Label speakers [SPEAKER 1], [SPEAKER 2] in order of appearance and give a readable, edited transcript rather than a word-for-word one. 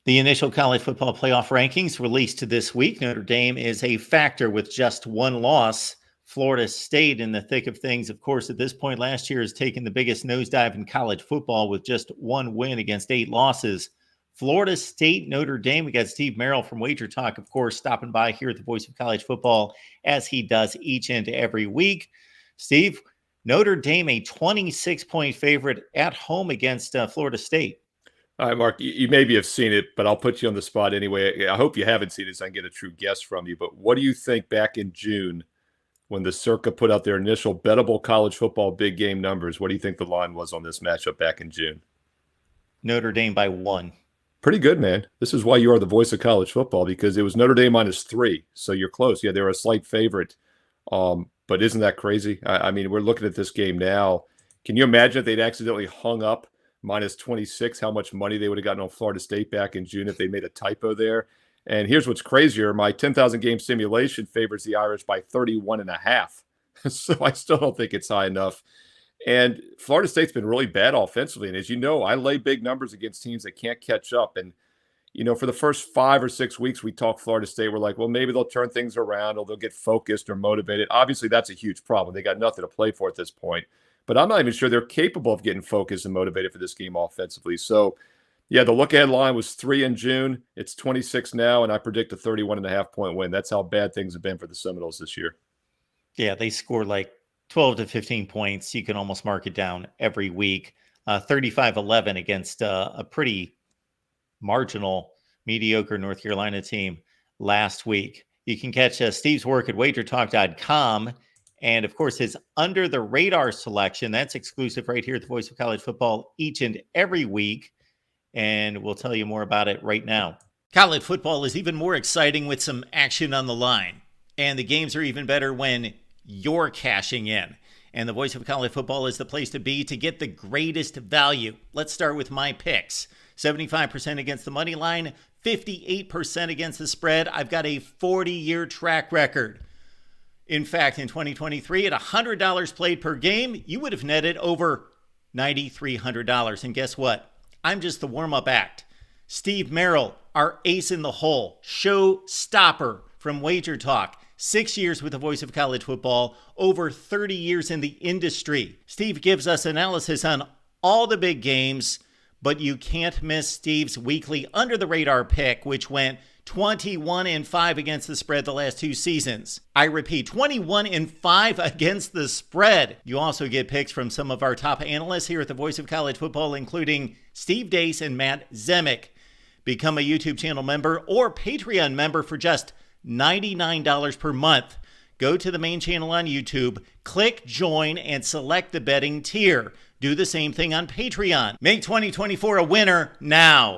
[SPEAKER 1] The initial college football playoff rankings released this week. Notre Dame is a factor with just one loss. Florida State in the thick of things, of course, at this point last year has taken the biggest nosedive in college football with just one win against 8 losses. Florida State, Notre Dame. We got Steve Merrill from Wager Talk, of course, stopping by here at the Voice of College Football as he does each and every week. Steve, Notre Dame, a 26-point favorite at home against Florida State.
[SPEAKER 2] All right, Mark, you maybe have seen it, but I'll put you on the spot anyway. I hope you haven't seen it so I can get a true guess from you. But what do you think back in June when the Circa put out their initial bettable college football big game numbers? What do you think the line was on this matchup back in June?
[SPEAKER 1] Notre Dame by 1.
[SPEAKER 2] Pretty good, man. This is why you are the voice of college football, because it was Notre Dame -3. So you're close. Yeah, they're a slight favorite. But isn't that crazy? I mean, we're looking at this game now. Can you imagine if they'd accidentally hung up -26, how much money they would have gotten on Florida State back in June if they made a typo there? And here's what's crazier. My 10,000 game simulation favors the Irish by 31.5. So I still don't think it's high enough. And Florida State's been really bad offensively. And as you know, I lay big numbers against teams that can't catch up. And, you know, for the first 5 or 6 weeks, we talked Florida State. We're like, well, maybe they'll turn things around or they'll get focused or motivated. Obviously, that's a huge problem. They got nothing to play for at this point. But I'm not even sure they're capable of getting focused and motivated for this game offensively. So, yeah, the look-ahead line was 3 in June. It's 26 now, and I predict a 31.5-point win. That's how bad things have been for the Seminoles this year.
[SPEAKER 1] Yeah, they score like 12 to 15 points. You can almost mark it down every week. 35-11 against a pretty marginal, mediocre North Carolina team last week. You can catch Steve's work at wagertalk.com. And, of course, his Under the Radar selection, that's exclusive right here at the Voice of College Football each and every week. And we'll tell you more about it right now. College football is even more exciting with some action on the line. And the games are even better when you're cashing in. And the Voice of College Football is the place to be to get the greatest value. Let's start with my picks. 75% against the money line, 58% against the spread. I've got a 40-year track record. In fact, in 2023, at $100 played per game, you would have netted over $9,300. And guess what? I'm just the warm-up act. Steve Merrill, our ace in the hole, show stopper from Wager Talk. 6 years with the Voice of College Football, over 30 years in the industry. Steve gives us analysis on all the big games, but you can't miss Steve's weekly Under the Radar pick, which went 21-5 against the spread the last 2 seasons. I repeat, 21-5 against the spread. You also get picks from some of our top analysts here at the Voice of College Football, including Steve Dace and Matt Zemek. Become a YouTube channel member or Patreon member for just $99 per month. Go to the main channel on YouTube, click join, and select the betting tier. Do the same thing on Patreon. Make 2024 a winner now.